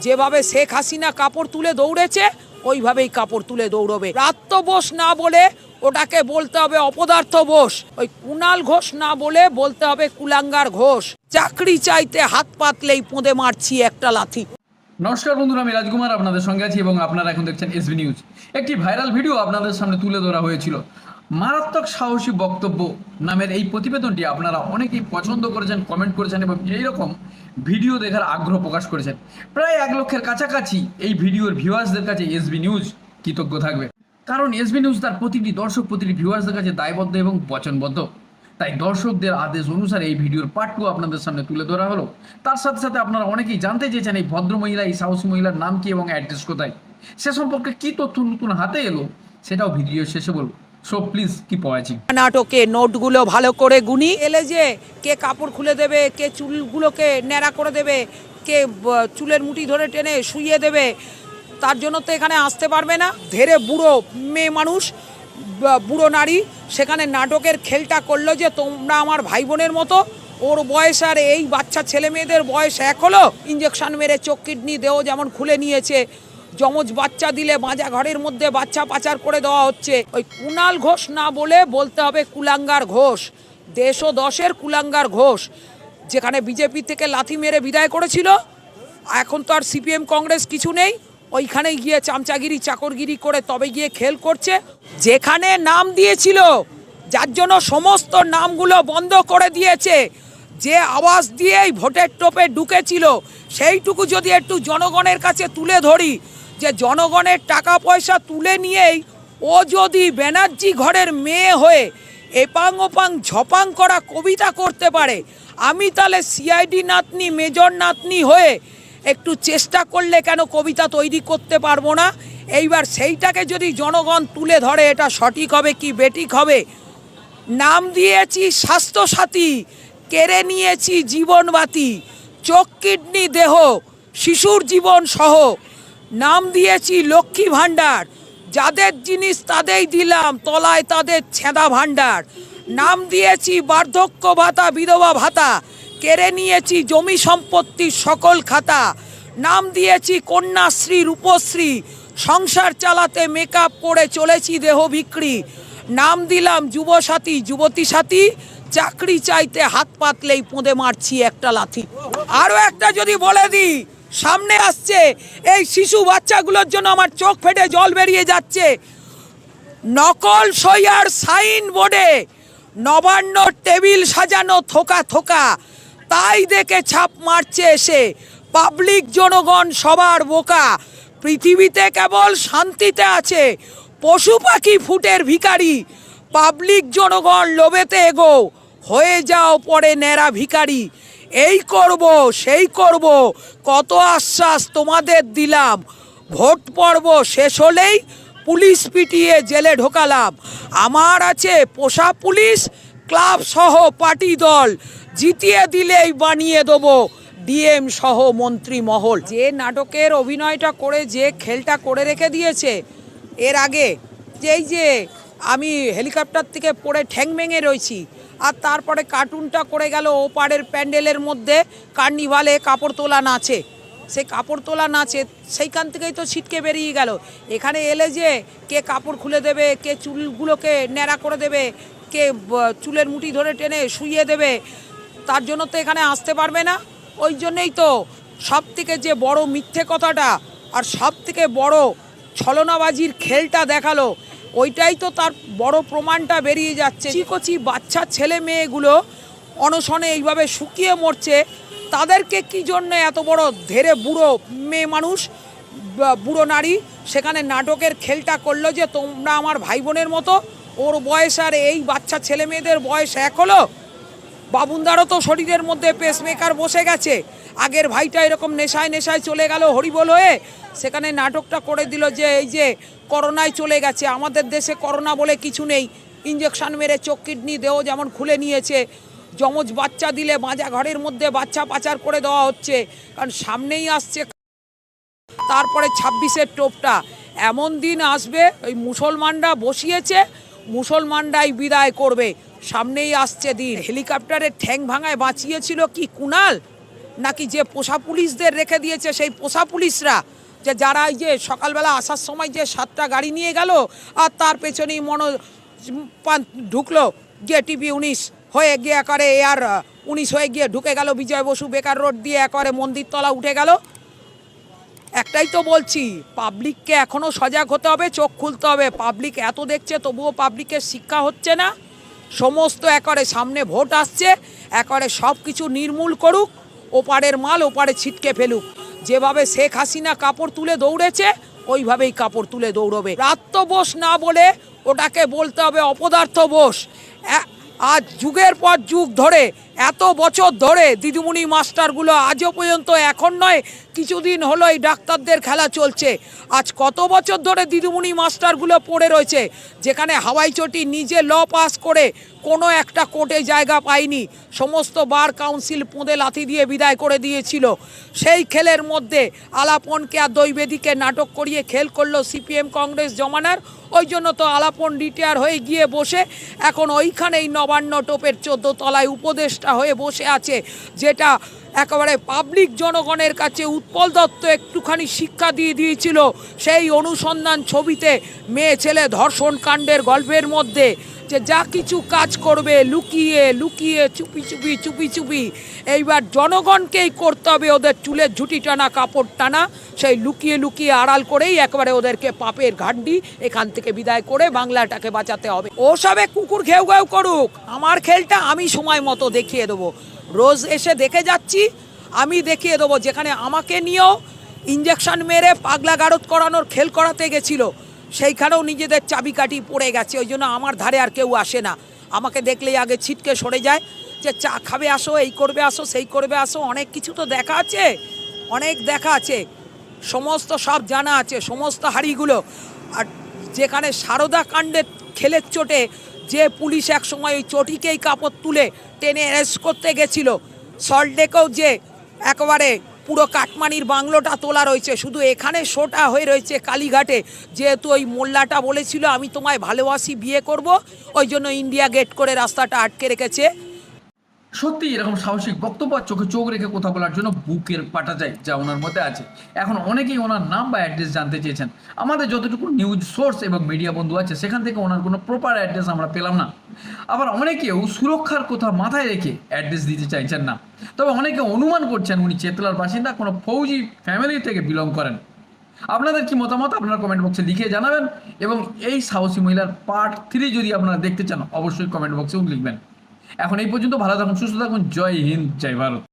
যেভাবে শেখ হাসিনা কাপড় তুলে দৌড়েছে ওইভাবেই কাপড় তুলে দৌড়বে। প্রাপ্ত বোস না বলে ওটাকে বলতে হবে অপদার্থ বোস, ওই কুণাল ঘোষ না বলে বলতে হবে কুলাঙ্গার ঘোষ। চাকরি চাইতে হাত পাতলেই পোঁদে মারছি একটা লাথি। নমস্কার বন্ধুরা, আমি রাজকুমার আপনাদের সঙ্গে আছি এবং আপনারা এখন দেখছেন এসবি নিউজ। একটি ভাইরাল ভিডিও আপনাদের সামনে তুলে ধরা হয়েছিল। মারাত্মক সাহসী বক্তব্য নামের এই প্রতিবেদনটি আপনারা অনেকেই পছন্দ করেছেন, কমেন্ট করেছেন এবং এইরকম ভিডিও দেখার আগ্রহ প্রকাশ করেছেন। প্রায় 1 লক্ষের কাছাকাছি এই ভিডিওর ভিউয়ার্সদের কাছে এসবি নিউজ কৃতজ্ঞ থাকবে, কারণ এসবি নিউজ তার প্রতিটি দর্শক, প্রতিটি ভিউয়ার্সদের কাছে দায়বদ্ধ এবং বচনবদ্ধ। তাই দর্শকদের আদেশ অনুসারে এই ভিডিওর পার্ট 2 আপনাদের সামনে তুলে ধরা হলো। তার সাথে সাথে আপনারা অনেকেই জানতে চেয়েছেন এই ভদ্র মহিলা, এই সাহসী মহিলার নাম কি এবং অ্যাড্রেস কোথায়, সে সম্পর্কে কি তথ্য নতুন হাতে এলো সেটাও ভিডিও শেষে বলবো। So please keep watching. নাটকে নোটগুলো ভালো করে গুনি এলে যে কে কাপড় খুলে দেবে, কে চুলগুলোকে ন্যাড়া করে দেবে, কে চুলের মুঠি ধরে টেনে শুইয়ে দেবে, তার জন্য তো এখানে আসতে পারবে না। ধেরে বুড়ো মেয়ে মানুষ, বুড়ো নারী সেখানে নাটকের খেলটা করলো যে তোমরা আমার ভাই বোনের মতো। ওর বয়স আর এই বাচ্চা ছেলে মেয়েদের বয়স এক হলো। ইঞ্জেকশন মেরে চোখ কিডনি দেহ যেমন খুলে নিয়েছে, যমজ বাচ্চা দিলে বাঁজা ঘরের মধ্যে বাচ্চা পাচার করে দেওয়া হচ্ছে। ওই কুণাল ঘোষ না বলে বলতে হবে কুলাঙ্গার ঘোষ, দেশ ও দশের কুলাঙ্গার ঘোষ। যেখানে বিজেপি থেকে লাথি মেরে বিদায় করেছিল, এখন তো আর সিপিএম কংগ্রেস কিছু নেই, ওইখানে গিয়ে চামচাগিরি চাকরগিরি করে তবে গিয়ে খেল করছে। যেখানে নাম দিয়েছিল, যার জন্য সমস্ত নামগুলো বন্ধ করে দিয়েছে, যে আওয়াজ দিয়েই ভোটের টোপে ঢুকেছিল, সেইটুকু যদি একটু জনগণের কাছে তুলে ধরি, যে জনগণের টাকা পয়সা তুলে নিয়েই ও যদি ব্যানার্জি ঘরের মেয়ে হয়ে এপাং ওপাং ঝপাং করা কবিতা করতে পারে, আমি তাহলে সিআইডি নাতনি, মেজর নাতনি হয়ে একটু চেষ্টা করলে কেন কবিতা তৈরি করতে পারবো না? এইবার সেইটাকে যদি জনগণ তুলে ধরে, এটা সঠিক হবে কি বেঠিক হবে? নাম দিয়েছি স্বাস্থ্যসাথী, কেড়ে নিয়েছি জীবনবাতি, চোখ কিডনি দেহ শিশুর জীবন সহ। নাম দিয়েছি লক্ষ্মী ভাণ্ডার, যাদের জিনিস তাদেরই দিলাম, তলায় তাদের ছেঁদা ভাণ্ডার। নাম দিয়েছি বার্ধক্য ভাতা, বিধবা ভাতা, কেড়ে নিয়েছি জমি সম্পত্তির সকল খাতা। নাম দিয়েছি কন্যাশ্রী, রূপশ্রী, সংসার চালাতে মেকআপ করে চলেছি দেহ বিক্রি। নাম দিলাম যুবসাথী, যুবতী সাথী, চাকরি চাইতে হাত পাতলেই পোঁদে মারছি একটা লাথি। আরও একটা যদি বলে দিই, সামনে আসছে এই শিশু বাচ্চাগুলোর জন্য আমার চোখ ফেটে জল বেরিয়ে যাচ্ছে। নকল সইয়ার সাইন বোর্ডে নবান্ন টেবিল সাজানো থোকা থোকা, তাই দেখে ছাপ মারছে এসে পাবলিক জনগণ সবার বোকা। পৃথিবীতে কেবল শান্তিতে আছে পশু পাখি ফুটের ভিখারি, পাবলিক জনগণ লোভেতে এগো, হয়ে যাও পরে ন্যাড়া ভিখারি। এই করব সেই করব, কত আশ্বাস তোমাদের দিলাম, ভোট পর্ব শেষ হলেই পুলিশ পিটিয়ে জেলে ঢোকালাম। আমার আছে পোষা পুলিশ, ক্লাব সহ পার্টি দল, জিতিয়ে দিলেই বানিয়ে দেবো ডিএম সহ মন্ত্রী মহল। যে নাটকের অভিনয়টা করে, যে খেলটা করে রেখে দিয়েছে এর আগে, যেই যে আমি হেলিকপ্টার থেকে পড়ে ঠ্যাং ভেঙে রয়েছি, আর তারপরে কার্টুনটা করে গেল ওপারের প্যান্ডেলের মধ্যে কার্নিভালে কাপড় তোলা নাচে। সেই কাপড় তোলা নাচে সেইখান থেকেই তো ছিটকে বেরিয়ে গেল। এখানে এলে যে কে কাপড় খুলে দেবে, কে চুলগুলোকে ন্যাড়া করে দেবে, কে চুলের মুঠি ধরে টেনে শুইয়ে দেবে, তার জন্য তো এখানে আসতে পারবে না। ওই জন্যেই তো সব থেকে যে বড় মিথ্যে কথাটা আর সব থেকে বড় ছলনাবাজির খেলটা দেখালো, ওইটাই তো তার বড় প্রমাণটা বেরিয়ে যাচ্ছে। কচি বাচ্চা ছেলে মেয়েগুলো অনশনে এইভাবে শুকিয়ে মরছে, তাদেরকে কি জন্য এত বড় ধেরে বুড়ো মেয়ে মানুষ, বুড়ো নারী সেখানে নাটকের খেলটা করলো যে তোমরা আমার ভাই বোনের মতো। ওর বয়স আর এই বাচ্চা ছেলে মেয়েদের বয়স এক হলো। বাবুনদারও তো শরীরের মধ্যে পেসমেকার বসে গেছে। আগের ভাইটা এরকম নেশায় নেশায় চলে গেল হরিবোল হয়ে, সেখানে নাটকটা করে দিল যে এই যে করোনায় চলে গেছে। আমাদের দেশে করোনা বলে কিছু নেই, ইঞ্জেকশন মেরে চোখ কিডনি দেহ যেমন খুলে নিয়েছে, যমজ বাচ্চা দিলে বাঁজা ঘরের মধ্যে বাচ্চা পাচার করে দেওয়া হচ্ছে। কারণ সামনেই আসছে, তারপরে 26-এর টোপটা। এমন দিন আসবে, ওই মুসলমানরা বসিয়েছে, মুসলমানরাই বিদায় করবে। সামনেই আসছে দিন। হেলিকপ্টারের ঠ্যাং ভাঙায় বাঁচিয়েছিল কি কুণাল, নাকি যে পোষা পুলিশদের রেখে দিয়েছে সেই পোষা পুলিশরা, যে যারা এই যে সকালবেলা আসার সময় যে 7টা গাড়ি নিয়ে গেল আর তার পেছনেই ঢুকলো গিয়ে টিভি 19 হয়ে গিয়ে একেবারে আর 19 হয়ে গিয়ে ঢুকে গেল বিজয় বসু বেকার রোড দিয়ে একেবারে মন্দিরতলা উঠে গেল। একটাই তো বলছি, পাবলিককে এখনও সজাগ হতে হবে, চোখ খুলতে হবে। পাবলিক এত দেখছে তবুও পাবলিকের শিক্ষা হচ্ছে না। সমস্ত একেবারে সামনে ভোট আসছে, একেবারে সব কিছু নির্মূল করুক, ওপারের মাল ওপারে ছিটকে ফেলুক। যেভাবে শেখ হাসিনা কাপড় তুলে দৌড়েছে ওইভাবেই কাপড় তুলে দৌড়বে। প্রাত্যবোস না বলে ওটাকে বলতে হবে অপদার্থ বোস। আজ যুগের পর যুগ ধরে, এত বছর ধরে দিদিমণি মাস্টারগুলো আজও পর্যন্ত, এখন নয় কিছুদিন হলো এই ডাক্তারদের খেলা চলছে। আজ কত বছর ধরে দিদিমণি মাস্টারগুলো পড়ে রয়েছে, যেখানে হাওয়াই চটি নিজে ল পাস করে কোনো একটা কোর্টে জায়গা পায়নি, সমস্ত বার কাউন্সিল পুঁদে লাথি দিয়ে বিদায় করে দিয়েছিল। সেই খেলের মধ্যে আলাপনকে আর দৈবেদীকে নাটক করিয়ে খেল করলো সিপিএম কংগ্রেস জমানার। ওই জন্য তো আলাপন রিটায়ার হয়ে গিয়ে বসে এখন ওইখানেই নবান্ন টোপের 14 তলায় উপদেষ্টা হয়ে বসে আছে, যেটা একেবারে পাবলিক জনগণের কাছে উৎপল দত্ত একটুখানি শিক্ষা দিয়ে দিয়েছিল সেই অনুসন্ধান ছবিতে মেয়ে ছেলে ধর্ষণ কাণ্ডের গল্পের মধ্যে, যে যা কিছু কাজ করবে লুকিয়ে লুকিয়ে চুপি চুপি চুপি চুপি। এইবার জনগণকেই করতে হবে ওদের চুলের ঝুঁটি টানা কাপড় টানা, সেই লুকিয়ে লুকিয়ে আড়াল করেই একেবারে ওদেরকে পাপের ঘান্ডি এখান থেকে বিদায় করে বাংলাটাকে বাঁচাতে হবে। ওসবে কুকুর ঘেউ ঘেউ করুক, আমার খেলটা আমি সময় মতো দেখিয়ে দেবো। রোজ এসে দেখে যাচ্ছি, আমি দেখিয়ে দেবো। যেখানে আমাকে নিয়েও ইঞ্জেকশন মেরে পাগলা গারদ করানোর খেল করাতে গেছিলো, সেইখানেও নিজেদের চাবিকাঠি পড়ে গেছে। ওই জন্য আমার ধারে আর কেউ আসে না, আমাকে দেখলেই আগে ছিটকে সরে যায়, যে চা খাবে আসো, এই করবে আসো, সেই করবে আসো। অনেক কিছু তো দেখা আছে, অনেক দেখা আছে, সমস্ত সব জানা আছে, সমস্ত হাড়িগুলো। আর যেখানে সারদা কাণ্ডের খেলের চোটে যে পুলিশ এক সময় ওই চটিকেই কাপড় তুলে টেনে অ্যারেস্ট করতে গেছিল, সল্টলেকেও যে একেবারে পুরো কাটমানির বাংলোটা তোলা রয়েছে, শুধু এখানে শোটা হয়ে রয়েছে কালীঘাটে। যেহেতু ওই মোল্লাটা বলেছিল আমি তোমায় ভালোবাসি, বিয়ে করব, ওই জন্য ইন্ডিয়া গেট করে রাস্তাটা আটকে রেখেছে। সত্যি এরকম সাহসিক বক্তব্য আর চোখে চোখ রেখে কথা বলার জন্য বুকের পাটা যায়, যা ওনার মধ্যে আছে। এখন অনেকেই ওনার নাম বা অ্যাড্রেস জানতে চেয়েছেন। আমাদের যতটুকু নিউজ সোর্স এবং মিডিয়া বন্ধু আছে সেখান থেকে ওনার কোনো প্রপার অ্যাড্রেস আমরা পেলাম না। আবার অনেকেও সুরক্ষার কথা মাথায় রেখে অ্যাড্রেস দিতে চাইছেন না। তবে অনেকে অনুমান করছেন উনি চেতলার বাসিন্দা, কোনো ফৌজি ফ্যামিলি থেকে বিলং করেন। আপনাদের কি মতামত আপনারা কমেন্ট বক্সে লিখে জানাবেন, এবং এই সাহসী মহিলার পার্ট 3 যদি আপনারা দেখতে চান অবশ্যই কমেন্ট বক্সেও লিখবেন। এখন এই পর্যন্ত, ভালো থাকুন, সুস্থ থাকুন, জয় হিন্দ, জয় ভারত।